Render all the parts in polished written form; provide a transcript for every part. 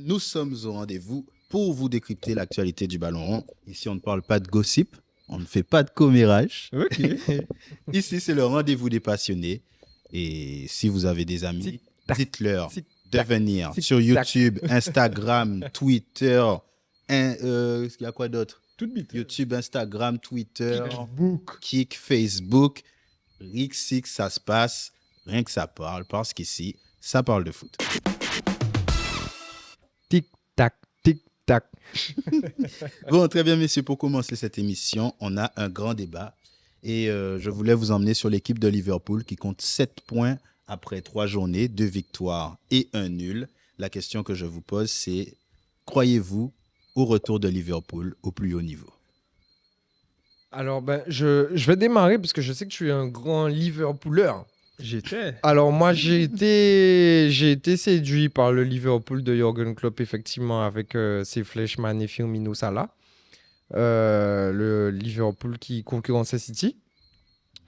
Nous sommes au rendez-vous pour vous décrypter l'actualité du ballon rond. Ici, on ne parle pas de gossip, on ne fait pas de commérage. Ok. Ici, c'est le rendez-vous des passionnés. Et si vous avez des amis, dites-leur de venir sur YouTube, Instagram, Twitter. Il y a quoi d'autre? Toute bite. YouTube, Instagram, Twitter, Kick. Facebook. Rixix, ça se passe. Rien que ça parle, parce qu'ici, ça parle de foot. Tic-tac, tic-tac. Bon, très bien, messieurs. Pour commencer cette émission, on a un grand débat. Et je voulais vous emmener sur l'équipe de Liverpool qui compte 7 points après 3 journées, 2 victoires et 1 nul. La question que je vous pose, c'est croyez-vous au retour de Liverpool au plus haut niveau? Alors, je vais démarrer parce que je sais que tu es un grand Liverpooleur. J'étais. Alors, moi, j'ai été séduit par le Liverpool de Jürgen Klopp, effectivement, avec ses Fleischmann et Firmino Salah. Le Liverpool qui concurrençait City.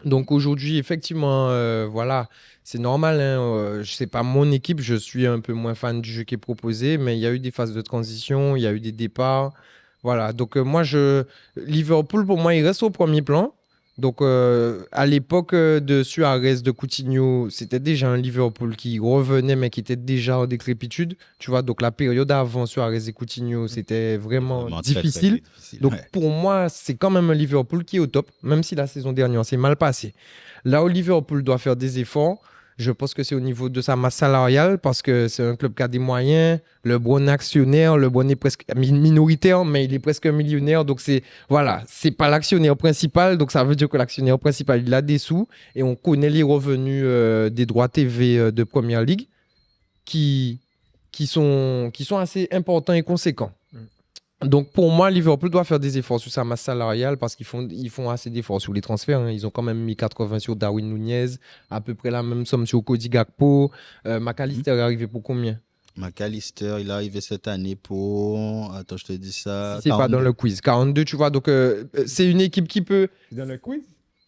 Donc, aujourd'hui, effectivement, voilà, c'est normal. C'est pas mon équipe, je suis un peu moins fan du jeu qui est proposé, mais il y a eu des phases de transition, il y a eu des départs. Voilà, donc Liverpool, pour moi, il reste au premier plan. Donc, à l'époque de Suarez, de Coutinho, c'était déjà un Liverpool qui revenait, mais qui était déjà en décrépitude. Tu vois, donc la période avant Suarez et Coutinho, c'était vraiment difficile. Très difficile. Donc, Ouais. pour moi, c'est quand même un Liverpool qui est au top, même si la saison dernière s'est mal passée. Là où Liverpool doit faire des efforts, je pense que c'est au niveau de sa masse salariale, parce que c'est un club qui a des moyens. Le bon actionnaire, le bon est presque minoritaire, mais il est presque un millionnaire. Donc, c'est pas l'actionnaire principal. Donc, ça veut dire que l'actionnaire principal, il a des sous. Et on connaît les revenus des droits TV de Premier League qui sont assez importants et conséquents. Donc, pour moi, Liverpool doit faire des efforts sur sa masse salariale parce qu'ils font assez d'efforts sur les transferts. Hein. Ils ont quand même mis 80 sur Darwin Nunez, à peu près la même somme sur Cody Gakpo. McAllister est arrivé pour combien? McAllister, il est arrivé cette année pour... Attends, je te dis ça. Si c'est pas dans le quiz. 42, tu vois. Donc, c'est une équipe qui peut... C'est dans le quiz?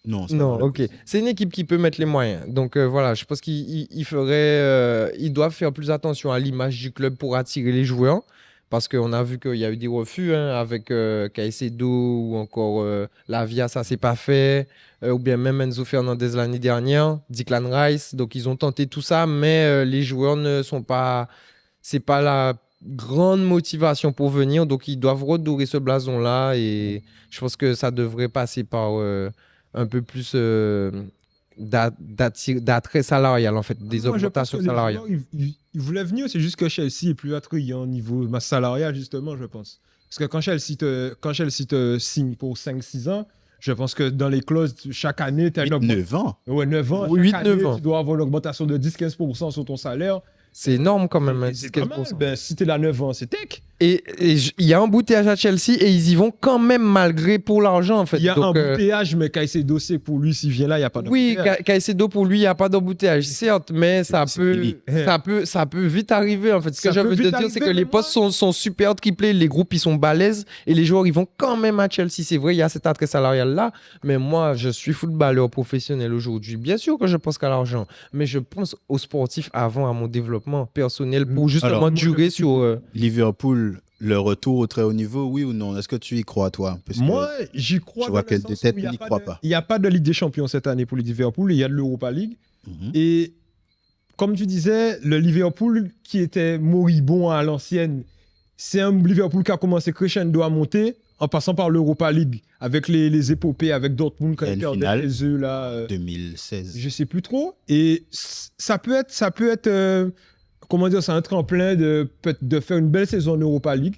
Non, c'est pas Non, dans le ok. quiz. C'est une équipe qui peut mettre les moyens. Donc, voilà, je pense ils doivent faire plus attention à l'image du club pour attirer les joueurs. Parce qu'on a vu qu'il y a eu des refus avec Caicedo ou encore Lavia, ça s'est pas fait. Ou bien même Enzo Fernandez l'année dernière, Declan Rice. Donc, ils ont tenté tout ça, mais les joueurs ne sont pas... C'est pas la grande motivation pour venir. Donc, ils doivent redorer ce blason-là. Et je pense que ça devrait passer par un peu plus d'attrait salarial, en fait, des Moi, je pense que augmentations les salariales. joueurs, ils voulaient venir, c'est juste que Chelsea est plus attrayant au niveau masse salariale, justement, je pense. Parce que quand Chelsea te signe pour 5-6 ans, je pense que dans les clauses, chaque année, tu as 9 ans. Ouais, 9 ans. Oui, Chaque 8-9 année, ans. tu dois avoir une augmentation de 10-15% sur ton salaire. C'est énorme quand même. C'est pas mal. Ben, si tu es là 9 ans, c'est tech. Et il y a un embouteillage à Chelsea et ils y vont quand même malgré pour l'argent en fait. Il y a un Donc, embouteillage, mais Caicedo, c'est pour lui, s'il vient là, il n'y a pas oui, d'embouteillage. Caicedo pour lui, il n'y a pas d'embouteillage, certes, mais C'est fini. ça peut vite arriver en fait. Ce que Ça je peut veux te vite dire, c'est arriver, que les mais postes sont super triplés, les groupes ils sont balèzes et les joueurs ils vont quand même à Chelsea. C'est vrai, il y a cet attrait salarial là, mais moi je suis footballeur professionnel aujourd'hui. Bien sûr que je pense qu'à l'argent, mais je pense aux sportifs avant, à mon développement personnel pour justement Alors, durer sur. Liverpool, le retour au très haut niveau, oui ou non? Est-ce que tu y crois, toi? Parce que Moi, j'y crois. je vois dans que le de sens tête, où il y a n'y pas crois de- pas. Il n'y a pas de Ligue des Champions cette année pour le Liverpool, il y a de l'Europa League. Mhm. Et comme tu disais, le Liverpool qui était moribond à l'ancienne, c'est un Liverpool qui a commencé crescendo à monter en passant par l'Europa League avec les épopées avec Dortmund quand Et ils une perdaient finale. les œufs là. 2016. Je sais plus trop. Et ça peut être comment dire, c'est un tremplin de faire une belle saison en Europa League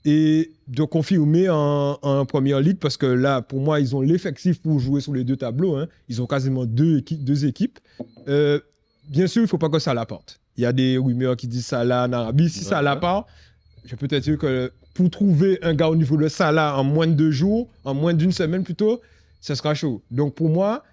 et de confirmer en Premier League parce que là, pour moi, ils ont l'effectif pour jouer sur les deux tableaux. Hein. Ils ont quasiment deux équipes. Bien sûr, il ne faut pas que ça parte. Il y a des rumeurs qui disent Salah en Arabie. Si Salah part, je peux te dire que pour trouver un gars au niveau de Salah en moins de 2 jours, en moins d'une semaine plutôt, ça sera chaud. Donc pour moi,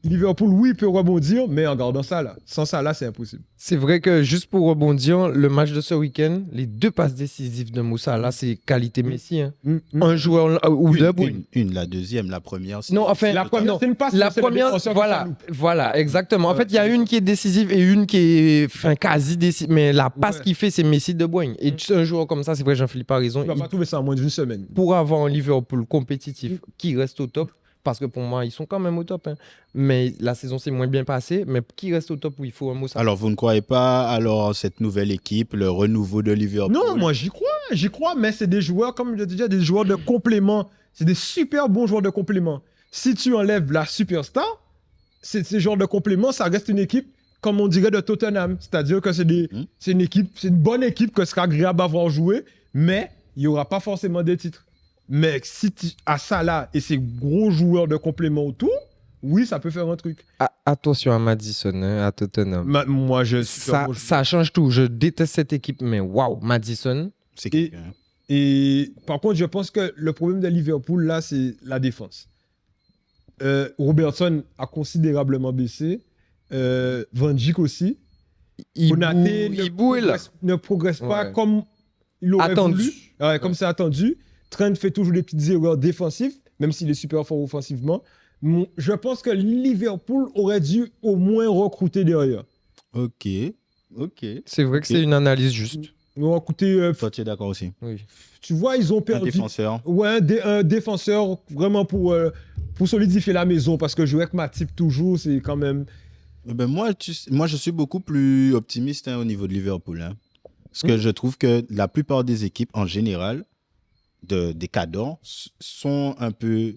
Liverpool, oui, il peut rebondir, mais en gardant ça là. Sans ça là, c'est impossible. C'est vrai que juste pour rebondir, le match de ce week-end, les 2 passes décisives de Moussa, là, c'est qualité Messi. Hein. Un joueur ou deux. La deuxième, la première. Non, enfin, La première, c'est une passe. La première, voilà, exactement. En fait, il y a une qui est décisive et une qui est quasi décisive. Mais la passe qu'il fait, c'est Messi de Bruyne. Et un joueur comme ça, c'est vrai, Jean-Philippe a raison. Tu vas pas trouver ça en moins d'une semaine. Pour avoir un Liverpool compétitif qui reste au top, parce que pour moi, ils sont quand même au top. Hein. Mais la saison s'est moins bien passée. Mais qui reste au top où il faut un mot ça. Alors, vous ne croyez pas alors cette nouvelle équipe, le renouveau de Liverpool? Non, moi j'y crois, mais c'est des joueurs, comme je l'ai déjà, des joueurs de complément. C'est des super bons joueurs de complément. Si tu enlèves la superstar, ces joueurs de complément, ça reste une équipe, comme on dirait, de Tottenham. C'est-à-dire que c'est une bonne équipe que ce sera agréable à voir jouer, mais il n'y aura pas forcément des titres. Mais si tu as ça là et ces gros joueurs de complément autour, oui, ça peut faire un truc. Attention à Maddison, hein, à Tottenham. Moi, ça change tout. Je déteste cette équipe, mais waouh, Maddison. C'est quelqu'un. Et par contre, je pense que le problème de Liverpool, là, c'est la défense. Robertson a considérablement baissé. Van Dijk aussi. Konaté ne progresse pas comme il aurait voulu. Ouais, comme c'est attendu. Trent fait toujours des petites erreurs défensives, même s'il est super fort offensivement. Je pense que Liverpool aurait dû au moins recruter derrière. Ok. C'est vrai que c'est une analyse juste. Toi, tu es d'accord aussi? Oui. Tu vois, ils ont perdu. Un défenseur. Ouais, un défenseur vraiment pour solidifier la maison, parce que jouer avec Matip toujours, c'est quand même... Ben moi, je suis beaucoup plus optimiste au niveau de Liverpool. Hein, parce que je trouve que la plupart des équipes, en général, des cadors, sont un peu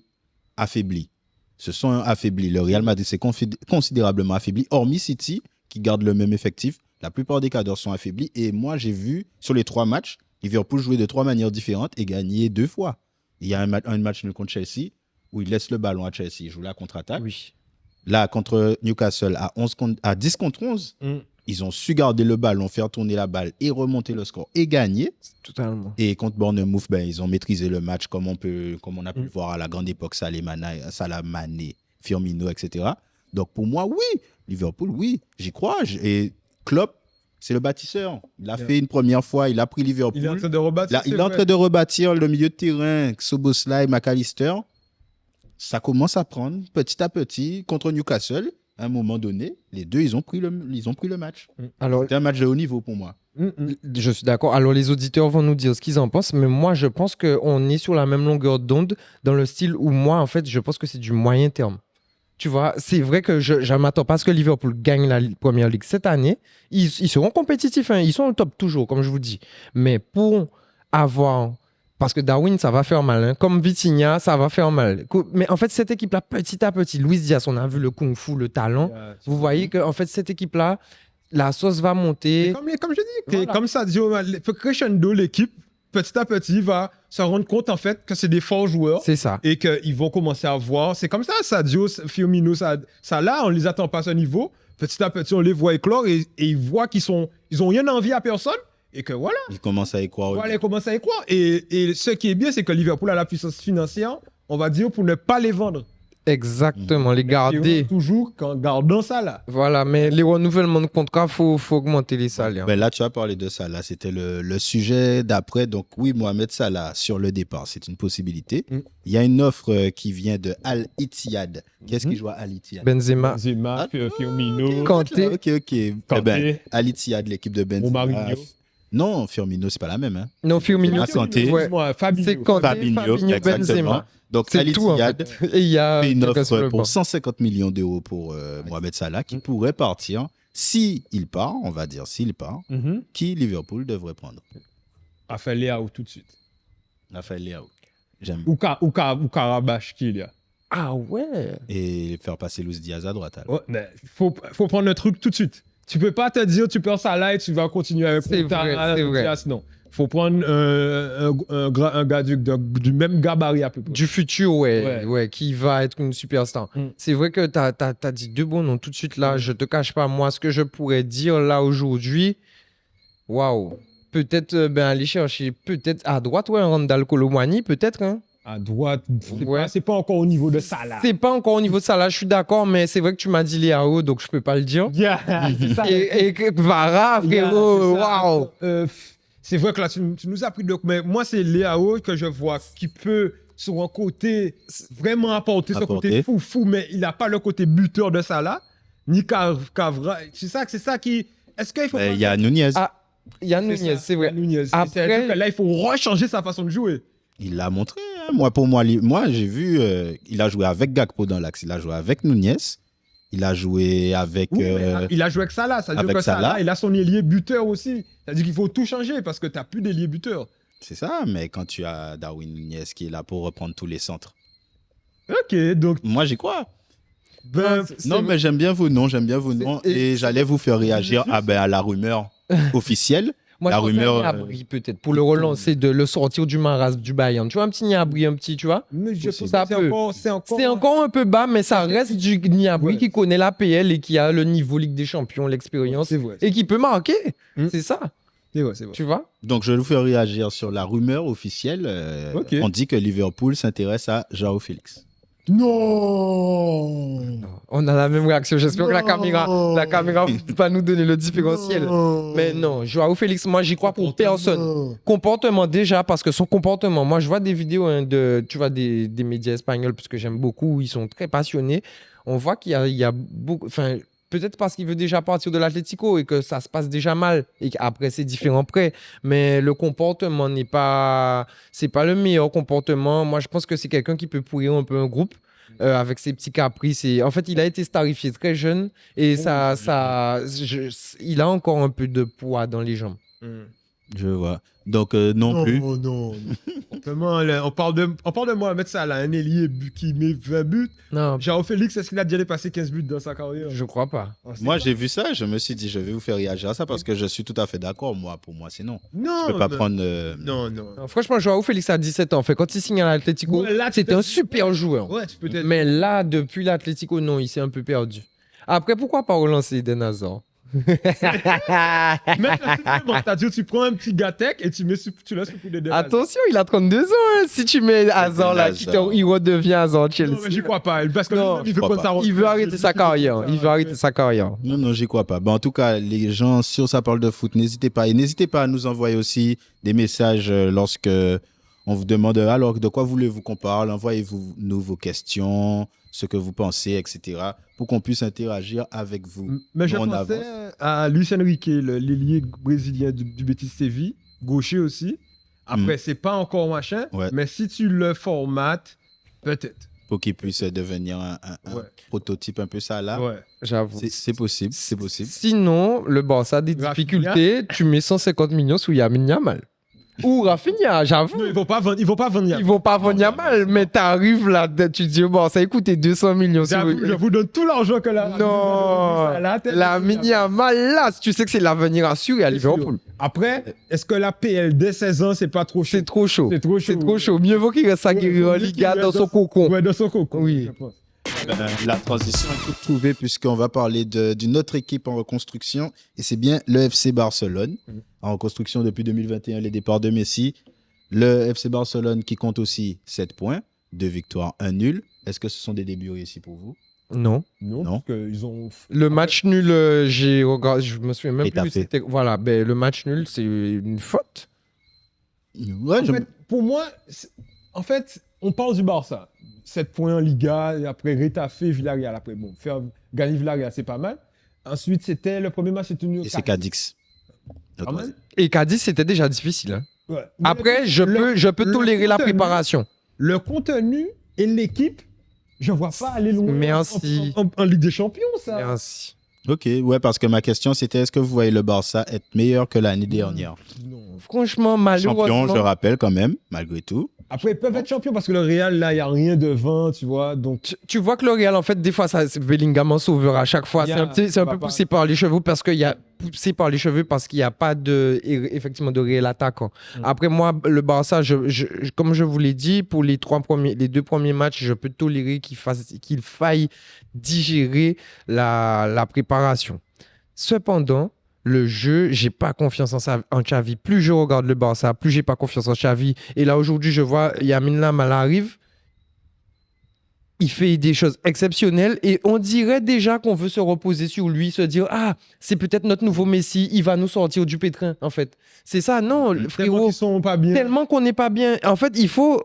affaiblies. Se sont affaiblis. Le Real Madrid s'est considérablement affaibli, hormis City, qui garde le même effectif. La plupart des cadors sont affaiblis. Et moi, j'ai vu, sur les 3 matchs, Liverpool jouer de 3 manières différentes et gagner 2 fois. Il y a un match nul contre Chelsea, où il laisse le ballon à Chelsea, il joue la contre-attaque. Oui. Là, contre Newcastle, à 10 contre 11, ils ont su garder le ballon, faire tourner la balle et remonter le score et gagner. Totalement. Et contre Bournemouth, ils ont maîtrisé le match comme on a pu le voir à la grande époque, Salah Mané, Firmino, etc. Donc pour moi, oui, Liverpool, oui, j'y crois. Et Klopp, c'est le bâtisseur. Il a fait une première fois, il a pris Liverpool. Il est en train de rebâtir. Il est en train de rebâtir le milieu de terrain, Szoboszlai, McAllister. Ça commence à prendre petit à petit contre Newcastle. À un moment donné, les deux, ils ont pris le match. C'était un match de haut niveau pour moi. Je suis d'accord. Alors, les auditeurs vont nous dire ce qu'ils en pensent, mais moi, je pense qu'on est sur la même longueur d'onde dans le style où moi, en fait, je pense que c'est du moyen terme. Tu vois, c'est vrai que je ne m'attends pas à ce que Liverpool gagne la Première Ligue cette année. Ils seront compétitifs, hein. Ils sont au top toujours, comme je vous dis. Mais pour avoir... Parce que Darwin, ça va faire mal. Hein. Comme Vitinha, ça va faire mal. Mais en fait, cette équipe-là, petit à petit, Luis Diaz, on a vu le kung-fu, le talent. Vous voyez que en fait, cette équipe-là, la sauce va monter. Comme je dis, voilà. Comme ça, crescendo, l'équipe, petit à petit, va se rendre compte en fait que c'est des forts joueurs. C'est ça. Et qu'ils vont commencer à voir. C'est comme ça, Sadio, Firmino, ça là, on ne les attend pas à ce niveau. Petit à petit, on les voit éclore et ils voient qu'ils ont rien envie à personne. Et que voilà. Ils commencent à y croire. Voilà, ils commencent à y croire. Et ce qui est bien, c'est que Liverpool a la puissance financière, on va dire, pour ne pas les vendre. Exactement, les garder. Toujours en gardant ça là. Voilà, mais les renouvellements de contrat, faut augmenter les salaires. Là, tu as parlé de Salah. C'était le sujet d'après. Donc, oui, Mohamed Salah sur le départ, c'est une possibilité. Il y a une offre qui vient de Al Ittihad. Qu'est-ce qui joue à Al Ittihad? Benzema, Firmino. Kanté. Ok. Al Ittihad, l'équipe de Benzema. Non, Firmino, c'est pas la même. Hein. Non, Firmino, c'est Kanté. C'est Kanté, Fabinho, Benzema. Donc, c'est tout, en fait. Et il y a fait une offre pour 150 millions d'euros pour Mohamed Salah qui pourrait partir. S'il part, on va dire s'il part, qui Liverpool devrait prendre? Raphaël Leao tout de suite. Raphaël Leao. J'aime. Ou Karabash, qui il y a. Ah ouais. Et faire passer Luis Diaz à droite. Ouais, mais faut prendre le truc tout de suite. Tu peux pas te dire, tu perds ça là et tu vas continuer avec c'est vrai. Non. Faut prendre un gars du même gabarit à peu près. Du futur, ouais, qui va être une superstar. C'est vrai que tu as dit 2 bons noms tout de suite là. Je te cache pas, moi, ce que je pourrais dire là aujourd'hui, waouh. Peut-être aller chercher, peut-être à droite, un Randal Colomwani, peut-être. Hein. À droite, Ouais. c'est pas encore au niveau de ça, là. C'est pas encore au niveau de ça, là, je suis d'accord, mais c'est vrai que tu m'as dit Léao, donc je peux pas le dire. Yeah, c'est ça. Et Vara, Yeah, frérot, c'est ça. waouh! C'est vrai que là, tu nous as pris de... Mais moi, c'est Léao que je vois qui peut, sur un côté, vraiment apporter ce côté fou, mais il n'a pas le côté buteur de ça, là. Ni Cavra. C'est ça qui... Est-ce qu'il faut... Il y a Nunez. Ah, il y a Nunez, c'est vrai. Nunez. Après- C'est-à-dire que là, il faut rechanger sa façon de jouer. Il l'a montré. Hein. Moi, j'ai vu, il a joué avec Gakpo dans l'axe, il a joué avec Nunez, il a joué avec... Oui, mais il a joué avec Salah. C'est-à-dire avec que Salah, Salah. il a son ailier buteur aussi. C'est-à-dire qu'il faut tout changer parce que tu n'as plus d'ailier buteur. C'est ça, mais quand tu as Darwin Nunez qui est là pour reprendre tous les centres. Ok, donc... Moi, j'y crois. Ben, Non, mais j'aime bien vos noms, et j'allais vous faire réagir à la rumeur officielle. Moi, La je pense rumeur, à Niabri, peut-être, pour le relancer, de le sortir du marasme du Bayern. Tu vois, un petit Niabri, tu vois? mais je pense que Ça peut. c'est encore... C'est encore un peu bas, mais ça reste du Niabri Ouais. qui connaît l'APL et qui a le niveau Ligue des Champions, l'expérience, C'est vrai. et qui peut marquer. Mm. C'est ça, C'est vrai. tu vois? Donc, je vais vous faire réagir sur la rumeur officielle. Ok. On dit que Liverpool s'intéresse à Joao Félix. Non. On a la même réaction. J'espère que la Non. caméra va nous donner le différentiel. Mais non, Joao Félix, moi, j'y crois pour personne. Comportement déjà, parce que son comportement, moi je vois des vidéos tu vois, des médias espagnols, parce que j'aime beaucoup, ils sont très passionnés. On voit qu'il y a beaucoup, enfin, peut-être parce qu'il veut déjà partir de l'Atlético et que ça se passe déjà mal et qu'après c'est différent prêt, mais le comportement c'est pas le meilleur comportement. Moi je pense que c'est quelqu'un qui peut pourrir un peu un groupe. Avec ses petits caprices. En fait, il a été starifié très jeune et il a encore un peu de poids dans les jambes. Je vois. Donc, non plus. Non. Vraiment, là, on parle de Mohamed Salah, un ailier qui met 20 buts. Non, Joao Félix, est-ce qu'il a déjà dépassé 15 buts dans sa carrière? je crois pas. Moi, j'ai vu ça, je me suis dit, je vais vous faire réagir à ça parce que je suis tout à fait d'accord. Pour moi, c'est non. Non. Je peux pas mais- prendre. Non. Non, franchement, Joao Félix a 17 ans. Fait, quand il signe à l'Atlético, Ouais, là, tu c'était peux- un super joueur. Ouais, tu peux être... Mais là, depuis l'Atlético, non, il s'est un peu perdu. Après, pourquoi pas relancer Eden Hazard? Mais c'est-à-dire, tu prends un petit Gatec et tu laisses pour des débat. Attention, il a 32 ans. Hein. Si tu mets Hazard là, il redevient Hazard Chelsea. Non, mais j'y crois pas. Parce que Non, lui-même, il veut je crois prendre sa Il veut arrêter sa carrière. Il veut arrêter sa carrière. Non, j'y crois pas. En tout cas, les gens, sur Ça parle de foot, n'hésitez pas. Et n'hésitez pas à nous envoyer aussi des messages lorsque on vous demande alors de quoi voulez-vous qu'on parle. Envoyez-nous vos questions, ce que vous pensez, etc. pour qu'on puisse interagir avec vous. Mais je On pensais avance. à Luis Enrique, l'ailier brésilien du Betis Séville, gaucher aussi. Après, c'est pas encore machin, Ouais. mais si tu le formates, peut-être. Pour qu'il puisse devenir un Ouais. prototype un peu ça là. Ouais. J'avoue. C'est possible, c'est possible. Sinon, le Barça a des Rafinha. difficultés. Tu mets 150 millions sous Yamin Yamal. Ou Rafinha, j'avoue. Non, ils vont pas vendre. Ils vont pas vendre. Ils vont pas vendre Yamal, mais t'arrives là, tu dis, bon, ça a coûté 200 millions. Je vous donne tout l'argent que la. Non, la Yamal là, tu sais que c'est l'avenir assuré à C'est sûr. Liverpool. Après, est-ce que la PL dès 16 ans, c'est pas trop chaud? C'est trop chaud. C'est trop chaud. C'est trop chaud. Mieux vaut qu'il reste aguerri en Ouais, Liga mieux dans qu'il son reste cocon. Ouais, dans son cocon. Oui. je pense. La transition est toute trouvée puisqu'on va parler d'une autre équipe en reconstruction et c'est bien le FC Barcelone. En reconstruction depuis 2021, les départs de Messi. Le FC Barcelone qui compte aussi 7 points, 2 victoires, 1 nul. Est-ce que ce sont des débuts réussis pour vous? Non. Non, Non. parce qu'ils ont. Le match nul, j'ai regardé, je me souviens même Et t'as plus. fait. C'était, voilà, ben, le match nul, c'est une faute. Ouais, En fait, pour moi, en fait, on parle du Barça. 7 points en Liga, et après Retafe, Villarreal. Après, bon, faire gagner Villarreal, c'est pas mal. Ensuite, c'était le premier match, c'était et c'est Cadix. Pas mal. Et Cadiz, c'était déjà difficile. Hein. Ouais. Mais Après, je peux le tolérer la contenu- préparation. Le contenu et l'équipe, je vois pas aller loin Merci. en Ligue des Champions, ça. Merci. Ok, ouais, parce que ma question c'était est-ce que vous voyez le Barça être meilleur que l'année dernière? Non. Franchement, malheureusement. Champion, je rappelle quand même, malgré tout. Après, ils peuvent être champions parce que le Real, là, il n'y a rien devant, tu vois. Donc, Tu vois que le Real, en fait, des fois, c'est Bellingham en sauveur à chaque fois. Yeah, C'est un va peu pas. poussé par les cheveux parce qu'il y a poussé par les cheveux parce qu'il n'y a pas effectivement de réel attaquant. Après moi, le Barça, comme je vous l'ai dit, pour les 2 premiers matchs, je peux tolérer qu'il faille digérer la préparation. Cependant, le jeu, j'ai pas confiance en Xavi. Plus je regarde le Barça, plus j'ai pas confiance en Xavi. Et là, aujourd'hui, je vois Lamine Yamal arrive. Il fait des choses exceptionnelles et on dirait déjà qu'on veut se reposer sur lui, se dire ah, c'est peut-être notre nouveau Messi, il va nous sortir du pétrin en fait. C'est ça, non, Tellement frérot. qu'ils sont pas bien. Tellement qu'on n'est pas bien. En fait, il faut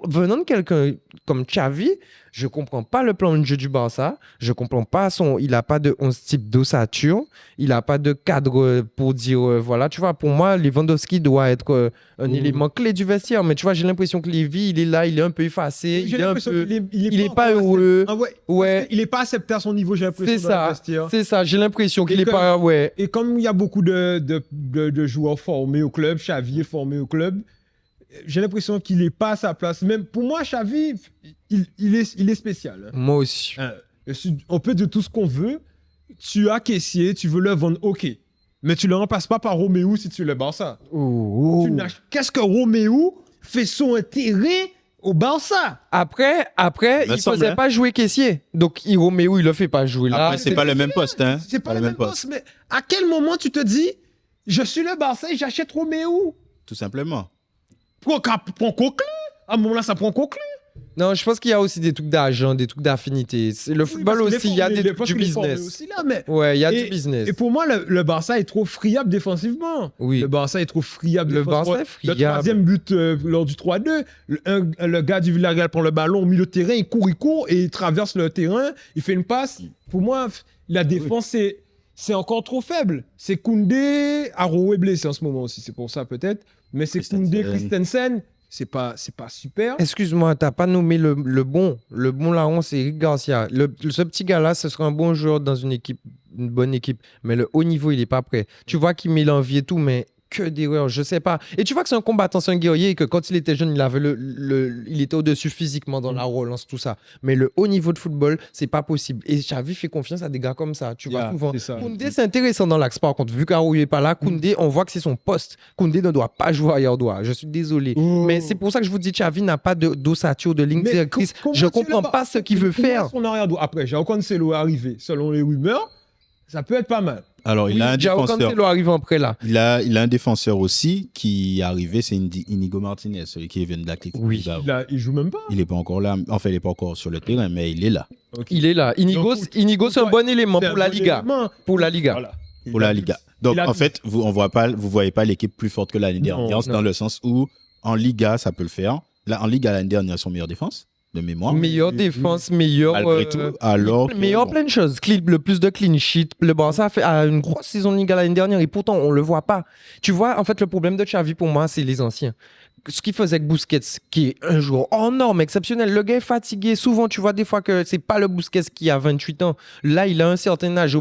venant de quelqu'un comme Xavi, je comprends pas le plan de jeu du Barça. Je comprends pas il a pas de 11 type d'ossature. Il a pas de cadre pour dire voilà. Tu vois, pour moi, Lewandowski doit être un élément clé du vestiaire. Mais tu vois, j'ai l'impression que Lévy, il est là, il est un peu effacé, J'ai l'impression il est pas heureux. Ah ouais. Ouais. Il est pas accepté à son niveau, j'ai l'impression. C'est dans le ça. vestiaire. C'est ça. J'ai l'impression qu'il Et est pas ouais. Et comme il y a beaucoup de joueurs formés au club, Xavi est formé au club, j'ai l'impression qu'il n'est pas à sa place. Même pour moi, Xavi, il est spécial. Moi aussi. On peut dire tout ce qu'on veut. Tu as Kessié, tu veux le vendre, ok. Mais tu ne le remplaces pas par Roméo si tu es le Barça. Qu'est-ce que Roméo fait son intérêt au Barça? Après il ne faisait pas jouer caissier. Donc, Roméo, il ne le fait pas jouer là. Après, c'est pas le même poste. Hein. C'est pas le même poste. Mais à quel moment tu te dis, je suis le Barça et j'achète Roméo? Tout simplement. Prends Coquelin. À un moment-là, ça prend Coquelin. Non, je pense qu'il y a aussi des trucs d'argent, des trucs d'affinité. Le football aussi, il y a des trucs du business. Aussi là, mais... Ouais, il y a du business. Et pour moi, le Barça est trop friable défensivement. Oui. Le Barça est trop friable défensivement. Barça est friable. Le troisième but lors du 3-2, le gars du Villarreal prend le ballon au milieu de terrain, il court et il traverse le terrain, il fait une passe. Pour moi, la défense, c'est encore trop faible. C'est Koundé, Arrow est blessé en ce moment aussi, c'est pour ça peut-être. Mais c'est Koundé, Christensen. C'est pas super. Excuse-moi, t'as pas nommé le bon. Le bon larron, c'est Eric Garcia. Ce petit gars-là, ce sera un bon joueur dans une bonne équipe. Mais le haut niveau, il est pas prêt. Tu vois qu'il met l'envie et tout, mais que d'erreurs, je sais pas. Et tu vois que c'est un combattant, c'est un guerrier et que quand il était jeune, il avait il était au-dessus physiquement dans la relance, tout ça. Mais le haut niveau de football, c'est pas possible. Et Xavi fait confiance à des gars comme ça. Tu vois souvent. Koundé, c'est intéressant dans l'axe. Par contre, vu qu'Arou n'est pas là, Koundé, on voit que c'est son poste. Koundé ne doit pas jouer ailleurs droit. Je suis désolé. Mais c'est pour ça que je vous dis, Xavi n'a pas d'ossature, de ligne directrice. Je comprends pas ce qu'il veut faire. Son arrière droit. Après, João Cancelo est arrivé. Selon les rumeurs, ça peut être pas mal. Alors, il a un défenseur. Après, là. Il a un défenseur aussi qui est arrivé, c'est Inigo Martinez, celui qui vient de l'Atlético. Oui. Il joue même pas. Il n'est pas encore là. Enfin, il n'est pas encore sur le terrain, mais il est là. Okay. Il est là. Inigo, c'est un bon élément pour la Liga. Pour la Liga. Voilà. Pour la Liga. Donc, en fait, vous ne voyez pas l'équipe plus forte que l'année dernière, dans le sens où, en Liga, ça peut le faire. Là, en Liga, l'année dernière, son meilleure défense. De mémoire. Meilleure défense, meilleure. Malgré tout, alors. Meilleure plein de choses. Le plus de clean sheet. Le Barça a une grosse saison de Liga l'année dernière et pourtant, on le voit pas. Tu vois, en fait, le problème de Xavi pour moi, c'est les anciens. Ce qu'il faisait avec Busquets, qui est un joueur hors norme, exceptionnel. Le gars est fatigué. Souvent, tu vois des fois que c'est pas le Busquets qui a 28 ans. Là, il a un certain âge.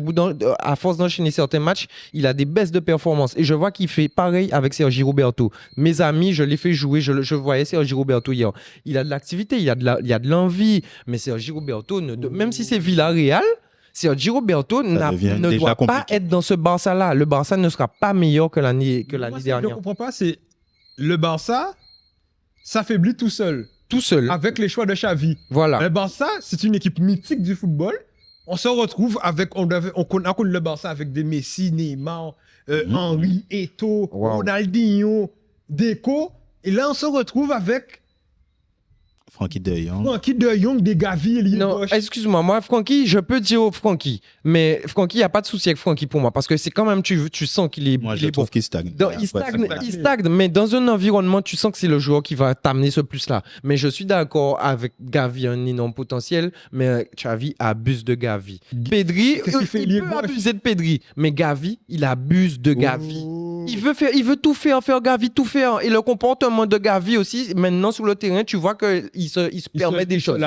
À force d'enchaîner certains matchs, il a des baisses de performance. Et je vois qu'il fait pareil avec Sergi Roberto. Mes amis, je l'ai fait jouer. Je voyais Sergi Roberto hier. Il a de l'activité, il y a de l'envie. Mais Sergi Roberto, même si c'est Villarreal, Sergi Roberto ne doit pas être dans ce Barça-là. Le Barça ne sera pas meilleur que l'année dernière. Je ne comprends pas, c'est le Barça s'affaiblit tout seul. Tout seul. Avec les choix de Xavi. Voilà. Le Barça, c'est une équipe mythique du football. On se retrouve avec... On connaît le Barça avec des Messi, Neymar, Henry, Eto'o, Ronaldinho, Deco. Et là, on se retrouve avec... Frankie de Jong, des Gavi et Lié. Non, excuse-moi, moi, Frankie, je peux dire Frankie. Mais Frankie, il n'y a pas de souci avec Frankie pour moi. Parce que c'est quand même, tu sens qu'il est. Moi, je trouve qu'il stagne. Il stagne, mais dans un environnement, tu sens que c'est le joueur qui va t'amener ce plus-là. Mais je suis d'accord avec Gavi, un énorme potentiel. Mais Xavi abuse de Gavi. Pedri, il peut abuser de Pedri. Mais Gavi, il abuse de Gavi. Il veut tout faire Gavi, tout faire. Et le comportement de Gavi aussi, maintenant sur le terrain, tu vois qu'il se permet des choses.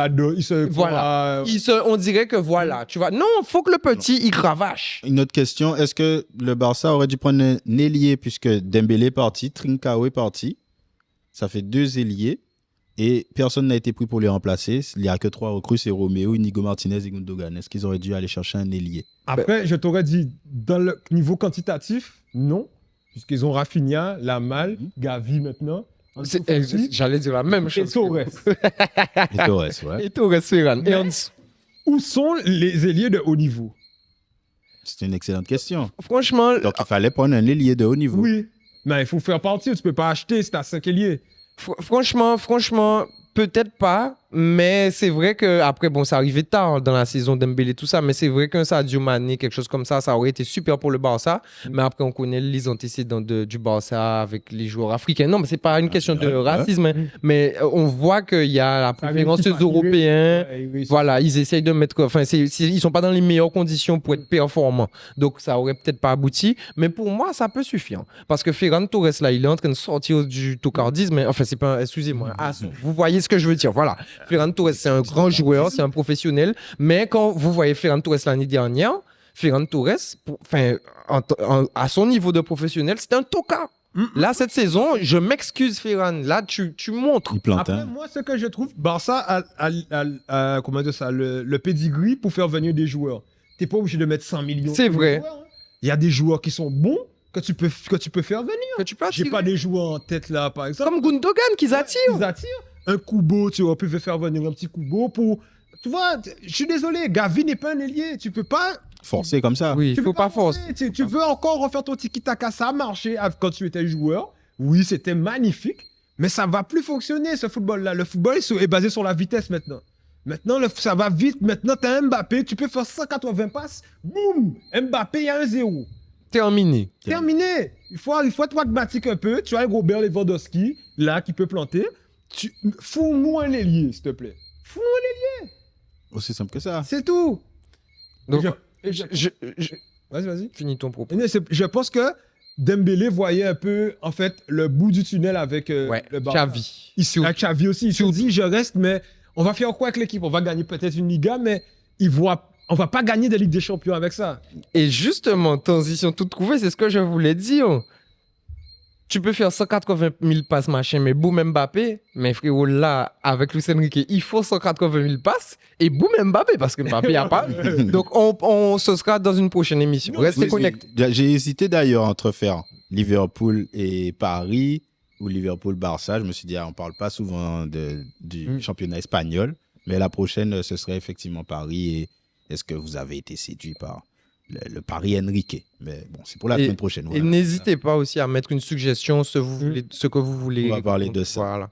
Voilà. On dirait que voilà, tu vois. Non, faut que le petit, il cravache. Une autre question, est-ce que le Barça aurait dû prendre un ailier puisque Dembélé est parti, Trincao est parti. Ça fait 2 ailiers et personne n'a été pris pour les remplacer. Il n'y a que 3 recrues, c'est Roméo, Inigo Martinez et Gundogan. Est-ce qu'ils auraient dû aller chercher un ailier? Après, je t'aurais dit, dans le niveau quantitatif, non. Puisqu'ils ont Rafinha, Lamal, Gavi maintenant. J'allais dire la même chose. Et Torres. Et Torres, Ferran. Où sont les ailiers de haut niveau? C'est une excellente question. Franchement, Donc, il fallait prendre un ailier de haut niveau. Oui. Mais il faut faire partir. Tu peux pas acheter si t'as 5 ailiers. franchement, peut-être pas, mais c'est vrai que après bon, ça arrivait tard dans la saison Dembélé tout ça, mais c'est vrai qu'un Sadio Mané, quelque chose comme ça aurait été super pour le Barça. Mais après, on connaît les antécédents du Barça avec les joueurs africains. Non, mais c'est pas une question de racisme, hein, mais on voit qu'il y a la préférence des Européens. Ouais, oui, Voilà, ils essayent de mettre. Enfin, ils sont pas dans les meilleures conditions pour être performants. Donc, ça aurait peut-être pas abouti. Mais pour moi, ça peut suffire. Parce que Ferran Torres, là, il est en train de sortir du tocardisme. Enfin, c'est pas. Excusez-moi. Ah, vous voyez ce que je veux dire. Voilà. Ferran Torres, c'est un grand joueur, c'est un professionnel. Mais quand vous voyez Ferran Torres l'année dernière, Ferran Torres, à son niveau de professionnel, c'est un tocard. Là, cette saison, je m'excuse, Ferran. Là, tu montres. Il plante. Après, Hein. moi, ce que je trouve, Barça a comment dire ça, le pedigree pour faire venir des joueurs. T'es pas obligé de mettre 100 millions. C'est pour les vrai. joueurs, hein. Il y a des joueurs qui sont bons que tu peux faire venir. Que tu peux J'ai attirer. pas des joueurs en tête là, par exemple. Comme Gundogan qu'ils attirent. Ils attirent. Un Kubo, tu aurais pu faire venir un petit Kubo pour. Tu vois, je suis désolé, Gavi n'est pas un ailier. Tu peux pas. Forcé comme ça. Oui, il Tu faut peux pas forcer. Tu veux encore refaire ton tiki-taka, ça a marché quand tu étais joueur. Oui, c'était magnifique, mais ça va plus fonctionner ce football-là. Le football est basé sur la vitesse maintenant. Maintenant, ça va vite. Maintenant, tu as Mbappé, tu peux faire 180 passes. Boum! Mbappé, il y a un 0. Terminé. Terminé. Il faut être pragmatique un peu. Tu as Robert Lewandowski, là, qui peut planter. Fous-nous un ailier, s'il te plaît. Fous-nous un ailier. Aussi simple que ça. C'est tout. Donc, Je- Vas-y. finis ton propos. Je pense que Dembélé voyait un peu, en fait, le bout du tunnel avec Ouais, le Barça. Xavi. Avec Xavi aussi. Il se dit, je reste, mais on va faire quoi avec l'équipe? On va gagner peut-être une Liga, mais on va pas gagner de Ligue des Champions avec ça. Et justement, transition toute trouvée, c'est ce que je voulais dire. Tu peux faire 180 000 passes, machin, mais boum Mbappé. Mais frérot, là, avec Luis Enrique, il faut 180 000 passes et boum Mbappé, parce que Mbappé n'a pas. Donc, on se sera dans une prochaine émission. Restez Oui, connectés. j'ai hésité d'ailleurs entre faire Liverpool et Paris ou Liverpool-Barça. Je me suis dit, on ne parle pas souvent du championnat espagnol, mais la prochaine, ce serait effectivement Paris. Et est-ce que vous avez été séduit par le Paris Enrique? Mais bon, c'est pour la semaine prochaine. Et Voilà. n'hésitez pas aussi à mettre une suggestion, ce que vous voulez. On va parler de ça. Voilà.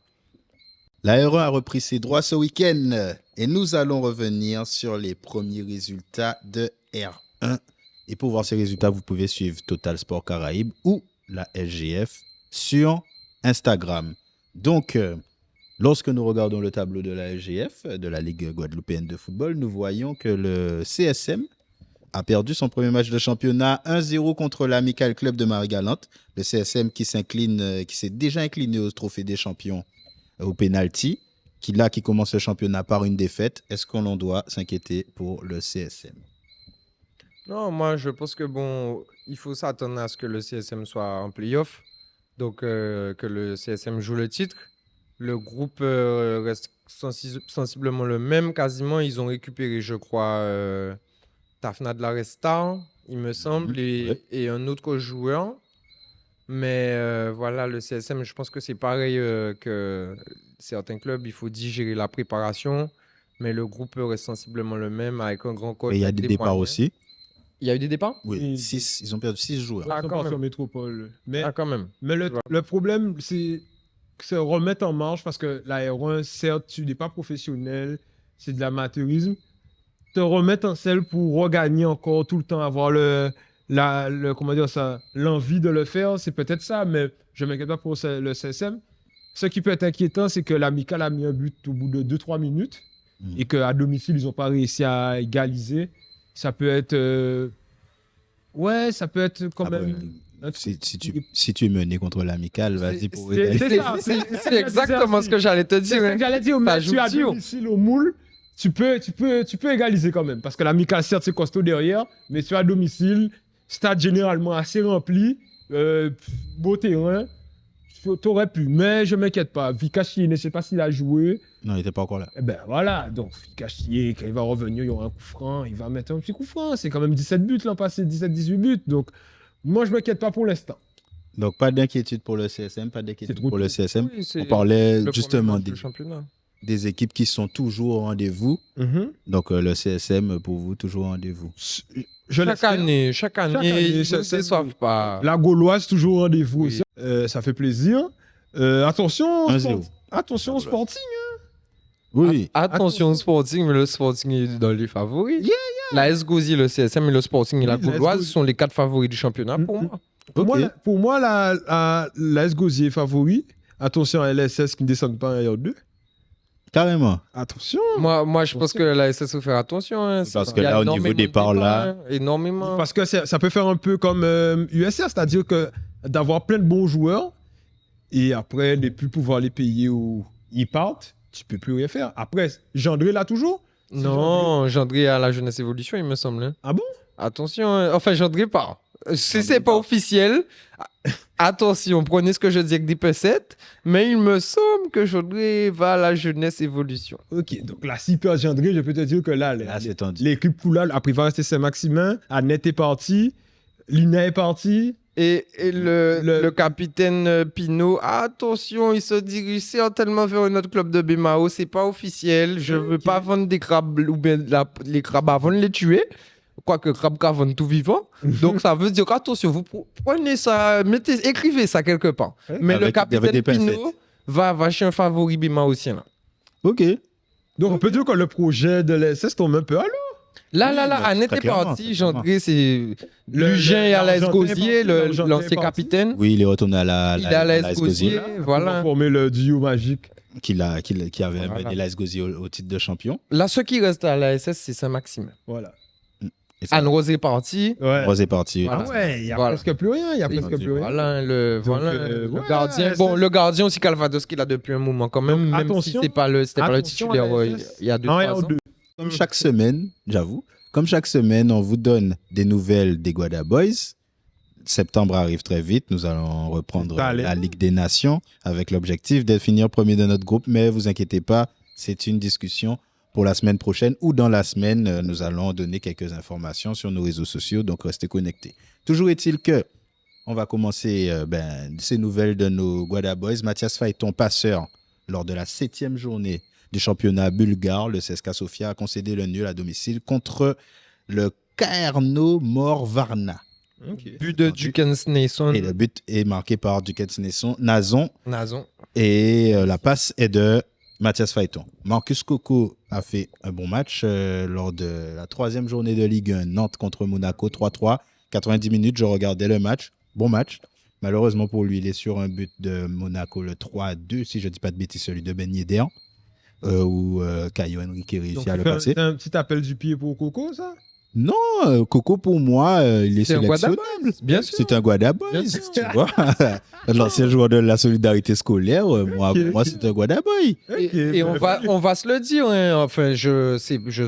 La R1 a repris ses droits ce week-end et nous allons revenir sur les premiers résultats de R1. Et pour voir ces résultats, vous pouvez suivre Total Sport Caraïbes ou la SGF sur Instagram. Donc, lorsque nous regardons le tableau de la SGF, de la Ligue guadeloupéenne de football, nous voyons que le CSM a perdu son premier match de championnat 1-0 contre l'Amical Club de Marie-Galante. Le CSM qui s'est déjà incliné au Trophée des Champions au pénalty, qui commence le championnat par une défaite. Est-ce qu'on doit s'inquiéter pour le CSM? Non, moi, je pense que bon, il faut s'attendre à ce que le CSM soit en play-off. Donc, que le CSM joue le titre. Le groupe reste sensiblement le même. Quasiment, ils ont récupéré, je crois, Tafna de la Resta, il me semble, et un autre joueur. Mais voilà, le CSM, je pense que c'est pareil que certains clubs. Il faut digérer la préparation. Mais le groupe reste sensiblement le même avec un grand coach. Et il y a avec des départs moyens. aussi. Il y a eu des départs? Oui, ils ont perdu 6 joueurs. Ah, Ils sont quand pas même. sur Métropole. Mais, Ah, quand même. mais le problème, c'est se remettre en marche parce que la R1, certes, tu n'es pas professionnel, c'est de l'amateurisme. Te remettre en selle pour regagner encore tout le temps, avoir comment dire ça, l'envie de le faire, c'est peut-être ça, mais je ne m'inquiète pas pour le CSM. Ce qui peut être inquiétant, c'est que l'Amical a mis un but au bout de 2-3 minutes et qu'à domicile, ils n'ont pas réussi à égaliser. Ça peut être... Ouais, ça peut être quand même... Si tu es mené contre l'Amical, vas-y pour égaliser. C'est exactement ce que j'allais te dire. C'est ce que j'allais dire, mais joue tu as dur. domicile au moule, tu peux égaliser quand même. Parce que l'Amical, certes, c'est costaud derrière, mais tu as domicile, stade généralement assez rempli, beau terrain, t'aurais pu. Mais je ne m'inquiète pas. Vika Chié, je ne sais pas s'il a joué. Non, il n'était pas encore là. Eh ben voilà, donc Vika Chié, quand il va revenir, il y aura un coup franc, il va mettre un petit coup franc. C'est quand même 17 buts l'an passé, 17-18 buts. Donc, moi, je ne m'inquiète pas pour l'instant. Donc, pas d'inquiétude pour le CSM, pas d'inquiétude pour le CSM. Oui, c'est On parlait le justement premier match du championnat. des équipes qui sont toujours au rendez-vous. Donc, le CSM, pour vous, toujours au rendez-vous. l'espère. Chaque année, ils ne déçoivent pas. La Gauloise, toujours au rendez-vous aussi. Ça fait plaisir. Attention, 1-0. attention au Sporting. Oui. Attention au Sporting, mais le Sporting est dans les favoris. La S Gauzy, le CSM et le Sporting et la Oui, la Gauloise S-Gauzy. sont les 4 favoris du championnat pour moi. Ok. Pour moi, la S Gauzy est favori. Attention à LSS qui ne descendent pas en R2. Carrément. Attention. Moi, je pense que la SS faut faire attention. Hein. Parce Il que y a là, au niveau énormément des de parts, là- départs, hein. Énormément. Parce que ça peut faire un peu comme USR, c'est-à-dire que d'avoir plein de bons joueurs et après ne plus pouvoir les payer ou ils partent, tu peux plus rien faire. Après, Gendré là toujours. Non, Gendré à la jeunesse évolution, il me semble. Hein. Ah bon? Attention, enfin, Gendré part. Si c'est pas officiel, attention, prenez ce que je dis avec des pincettes, mais il me semble que Gendré va à la jeunesse évolution. Ok, donc la super Gendré, je peux te dire que là, Là, c'est tendu. l'équipe Poulal, après il va rester Saint-Maximin, Annette est partie, Lina est partie. Et le capitaine Pinot, attention, il se dirige certainement vers un autre club de Bemao. C'est pas officiel. Je veux pas vendre des crabes ou bien les crabes avant de les tuer. Quoique crabes vendent tout vivant. Donc ça veut dire attention, vous prenez ça, écrivez ça quelque part. Mais le Avec des capitaine pincettes. Pinot va chez un favori Bemaossien. Ok. Donc on peut dire que le projet de l'SS tombe un peu à l'eau. Là, Oui, bah, Annette très est clairement, partie. très clairement. Gendré, c'est Lugin et Alain l'Argentin Gauzier, est parti, l'Argentin l'ancien est parti. capitaine. Oui, il est retourné à la Il est à la l'AS AS Gauzier, Gauzier, On va voilà. former le duo magique. qui avait Voilà. mené l'AS Gauzier au titre de champion. Là, ceux qui restent à la SS, c'est Saint-Maximin. Voilà. Et ça, Anne-Rose est partie. Ouais. Rose est parti. Voilà. Ah ouais, il y a Voilà. presque plus rien. Il y a C'est- presque plus rien. Voilà, le ouais, gardien. SS. Bon, le gardien aussi, Calvados, qu'il a depuis un moment quand même, Donc, même attention- si c'était pas le attention titulaire à la SS. il y a 2-3 En ans. R2. Comme chaque semaine, j'avoue, comme chaque semaine, on vous donne des nouvelles des Guada Boys. Septembre arrive très vite. Nous allons reprendre Allez. la Ligue des Nations avec l'objectif de finir premier de notre groupe. Mais vous inquiétez pas, c'est une discussion pour la semaine prochaine ou dans la semaine. Nous allons donner quelques informations sur nos réseaux sociaux. Donc, restez connectés. Toujours est-il que on va commencer ces nouvelles de nos Guada Boys. Mathias Phaéton, passeur, lors de la 7e journée du championnat bulgare, le CSKA Sofia a concédé le nul à domicile contre le Kaerno Mor-Varna. But de Dukens Nason. Et le but est marqué par Dukens Nazon. Nazon. Et la passe est de Mathias Phaéton. Marcus Coco a fait un bon match lors de la 3e journée de Ligue 1. Nantes contre Monaco, 3-3. 90 minutes, je regardais le match. Bon match. Malheureusement pour lui, il est sur un but de Monaco, le 3-2, si je ne dis pas de bêtises, celui de Ben Yedder, où Caio Henrique réussit Donc, à le passer. c'est un petit appel du pied pour Coco, ça? Non, Coco, pour moi, il est C'est un sélectionnable. Guada Bien sûr. C'est un Guada Boys, Bien sûr. tu vois. L'ancien joueur de la solidarité scolaire, moi, Ok, pour moi, ok. c'est un Guada Boy. Et on va se le dire. Hein. Enfin, je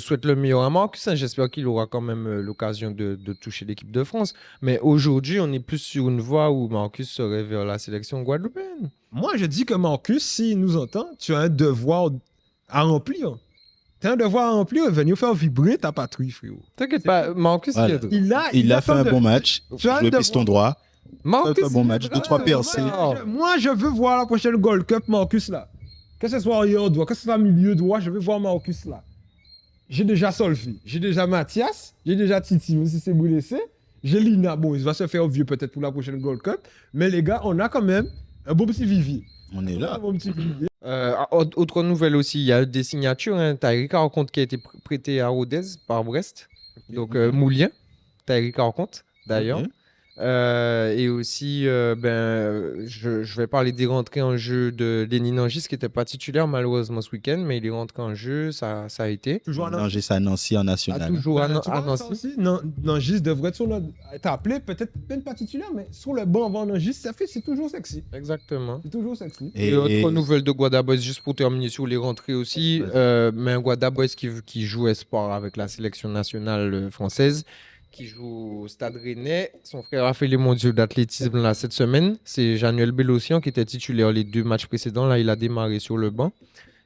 souhaite le meilleur à Marcus. Hein. J'espère qu'il aura quand même l'occasion de toucher l'équipe de France. Mais aujourd'hui, on est plus sur une voie où Marcus serait vers la sélection guadeloupéenne. Moi, je dis que Marcus, s'il nous entend, tu as un devoir à remplir. Tu as un devoir à remplir et venir faire vibrer ta patrie, frérot. T'inquiète pas, Marcus, Voilà. Il a fait un bon match. Tu as un Joué devoir. piston droit. Marcus, un bon match. il est 2-3 vrai. percées. Moi, je veux voir la prochaine Gold Cup, Marcus, là. Que ce soit arrière droit, que ce soit milieu droit, je veux voir Marcus, là. J'ai déjà Solfi, j'ai déjà Mathias, j'ai déjà Titi, même si c'est blessé. J'ai Lina, bon, il va se faire vieux peut-être pour la prochaine Gold Cup. Mais les gars, on a quand même un beau petit vivier. On est là. Un bon petit vivier. Autre nouvelle aussi, il y a des signatures. Hein. T'as Eric Arconte qui a été prêté à Rodez par Brest. Donc Moulien, t'as Eric Arconte d'ailleurs. Ok. Et aussi, je vais parler des rentrées en jeu de Lénine Angis qui n'était pas titulaire malheureusement ce week-end, mais il est rentré en jeu, ça a été. Toujours Non, j'ai ça à Nancy en Ah, national. toujours à Tu vois, ça Nancy. aussi, Nangis devrait être sur notre. T'as appelé, peut-être même pas titulaire, mais sur le banc avant Nangis, c'est toujours sexy. Exactement. C'est toujours sexy. Et autre nouvelle de Guada Boys, juste pour terminer sur les rentrées aussi, mais un Guada Boys qui joue espoir avec la sélection nationale française, qui joue au Stade Rennais. Son frère a fait les mondiaux d'athlétisme là, cette semaine. C'est Januel Bélocian qui était titulaire les 2 matchs précédents. Là, il a démarré sur le banc.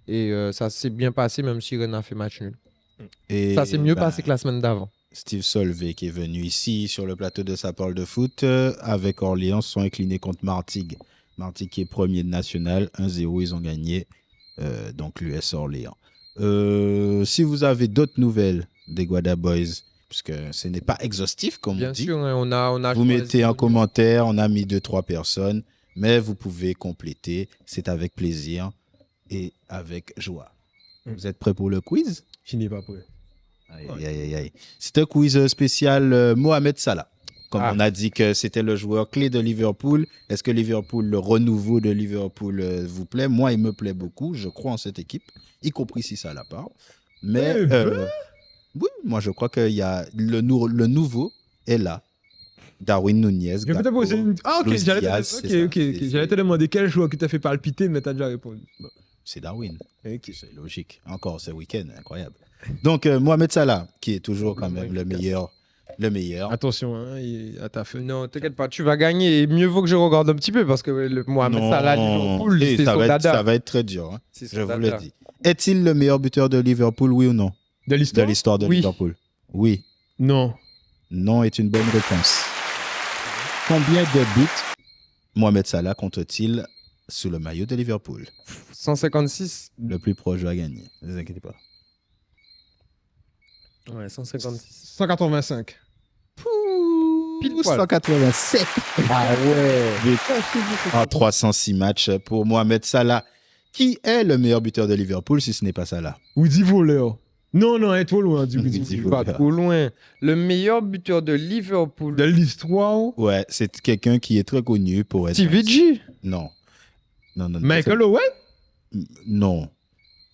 Et ça s'est bien passé, même si Rennes a fait match nul. Et, Ça s'est mieux ben, passé que la semaine d'avant. Steve Solvay qui est venu ici sur le plateau de sa parole de foot avec Orléans se sont inclinés contre Martigues. Martigues qui est premier de national, 1-0, ils ont gagné donc l'US Orléans. Si vous avez d'autres nouvelles des Guada Boys puisque ce n'est pas exhaustif, comme on Bien dit. sûr, hein, on a Vous choisi- mettez en commentaire, on a mis 2-3 personnes, mais vous pouvez compléter. C'est avec plaisir et avec joie. Vous êtes prêts pour le quiz? Je n'ai pas prêt. Aïe, aïe, aïe, aïe. C'est un quiz spécial Mohamed Salah. Comme Ah. on a dit que c'était le joueur clé de Liverpool, est-ce que Liverpool, le renouveau de Liverpool vous plaît? Moi, il me plaît beaucoup. Je crois en cette équipe, y compris si Salah part. Mais Eh ben. oui, moi, je crois qu'il y a le nouveau est là. Darwin Nunez. Je vais Gakpo, te poser une. Ah, ok, Luis j'allais Diaz, te... c'est ok, ça. ok, ok. J'allais te demander quel joueur qui t'a fait palpiter, mais t'as déjà répondu. C'est Darwin. Ok. C'est logique. Encore ce week-end, incroyable. Donc, Mohamed Salah, qui est toujours quand même le meilleur. Le meilleur. Attention, hein, à ta feuille. Non, t'inquiète pas, tu vas gagner. Et mieux vaut que je regarde un petit peu parce que le Mohamed Salah, Liverpool, Et c'est ça son va être, dada. ça va être très dur. Hein. C'est son Je vous dada. le dis. Est-il le meilleur buteur de Liverpool, oui ou non? De De l'histoire? l'histoire de Oui. Liverpool. Oui. Non. Non est une bonne réponse. Combien de buts Mohamed Salah compte-t-il sous le maillot de Liverpool? 156. Le plus proche va gagner. Ne vous inquiétez pas. Ouais, 156. 185. Pile poil. 187 Ah ouais. buts en 306 matchs pour Mohamed Salah. Qui est le meilleur buteur de Liverpool si ce n'est pas Salah? Woody voleur. Non, non, elle est trop loin du Woody Woody voleur. Pas trop loin. Le meilleur buteur de Liverpool. De l'histoire. Ouais, c'est quelqu'un qui est très connu pour être... Stevie G. Non. Non, non, non. Michael Owen? Non.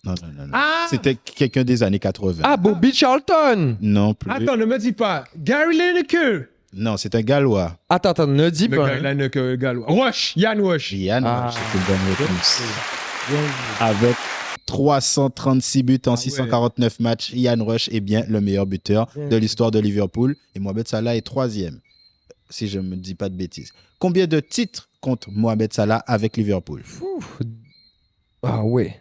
Non, non, non. non. Ah! C'était quelqu'un des années 80. Ah, Bobby Charlton. Non plus. Attends, ne me dis pas. Gary Lineker. Non, c'est un Gallois. Attends, ne dis Le pas. Gary Lineker, Gallois. Rush. Yann Rush. Yann, Ah. c'est une bonne réponse. Avec 336 buts en ouais. 649 matchs, Ian Rush est bien le meilleur buteur Bien de l'histoire de Liverpool. Et Mohamed Salah est troisième, si je ne me dis pas de bêtises. Combien de titres compte Mohamed Salah avec Liverpool? Ouf. Ah ouais.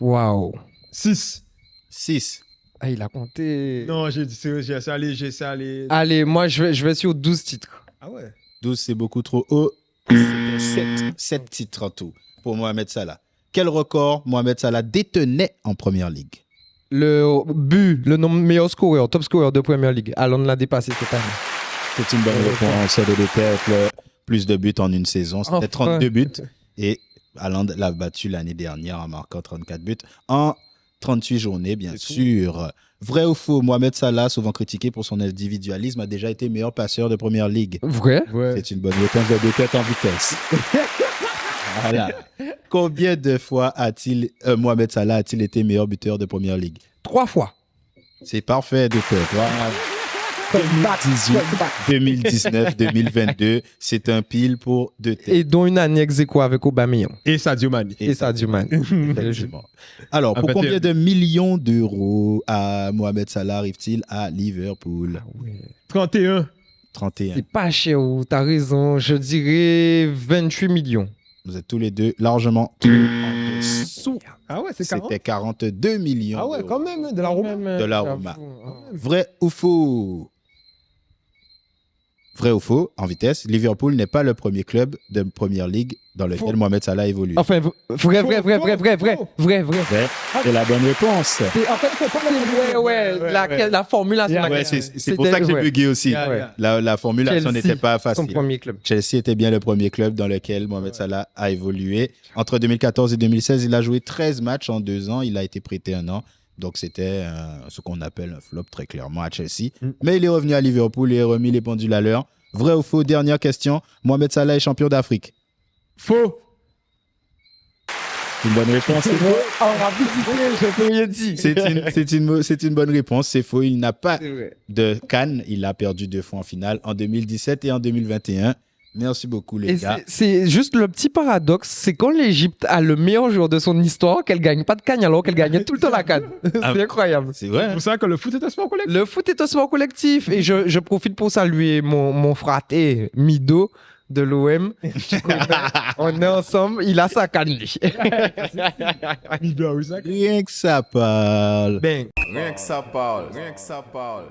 Waouh. 6. 6. Ah, il a compté. Non, j'ai ça allé. Allez, moi, je vais sur 12 titres. Ah ouais. 12, c'est beaucoup trop haut. 7 titres en tout pour Mohamed Salah. Quel record Mohamed Salah détenait en Première Ligue? Le but, le meilleur scoreur, top scorer de Premier League. Allons l'a dépassé cette année. C'est une bonne réponse. Ça devait être le plus de buts en une saison. C'était Enfin. 32 buts. Et Haaland l'a battu l'année dernière en marquant 34 buts en 38 journées, bien sûr. Vrai ou faux, Mohamed Salah, souvent critiqué pour son individualisme, a déjà été meilleur passeur de Première Ligue. Vrai? Ouais. C'est une bonne réponse de deux têtes en vitesse. Voilà. Combien de fois Mohamed Salah a-t-il été meilleur buteur de Première Ligue? 3 fois. C'est parfait, deux têtes. Voilà. 2018, 2019, 2022, c'est un pile pour deux têtes. Et dont une année ex aequo avec Aubameyang. Et Sadio Mane. Et Sadio Mane. Effectivement. Alors, pour Ah, combien de millions d'euros Mohamed Salah arrive-t-il à Liverpool? 31. 31. C'est pas cher, ou t'as raison. Je dirais 28 millions. Vous êtes tous les deux largement en dessous. Ah ouais, c'est 40. C'était 42 millions Ah ouais, d'euros. quand même, de la Roma. De la Roma. Vrai ou faux? Vrai ou faux, en vitesse, Liverpool n'est pas le premier club de Première Ligue dans lequel Faux. Mohamed Salah évolue. Enfin, vrai. C'est la bonne réponse. C'est- En fait, c'est pas la formulation. Ouais, c'est pour ça que j'ai ouais. bugué aussi. Ouais. La formulation Chelsea, n'était pas Son facile. premier club. Chelsea était bien le premier club dans lequel Mohamed Salah a évolué. Entre 2014 et 2016, il a joué 13 matchs en 2 ans. Il a été prêté 1 an. Donc, c'était ce qu'on appelle un flop très clairement à Chelsea. Mais il est revenu à Liverpool et a remis les pendules à l'heure. Vrai ou faux? Dernière question. Mohamed Salah est champion d'Afrique. Faux. C'est une bonne réponse. En rapidité, je peux rien dire. C'est une bonne réponse. C'est faux. Il n'a pas C'est vrai. de CAN. Il a perdu 2 fois en finale en 2017 et en 2021. Merci beaucoup, les Et gars. c'est juste le petit paradoxe, c'est quand l'Égypte a le meilleur joueur de son histoire, qu'elle gagne pas de canne alors qu'elle gagnait tout le temps la canne. C'est incroyable. C'est vrai. C'est pour ça que le foot est un sport collectif. Le foot est un sport collectif et je profite pour saluer mon fraté Mido de l'OM. On est ensemble, il a sa canne lui. Rien que ça parle. Ben. Rien que ça parle, rien que ça parle.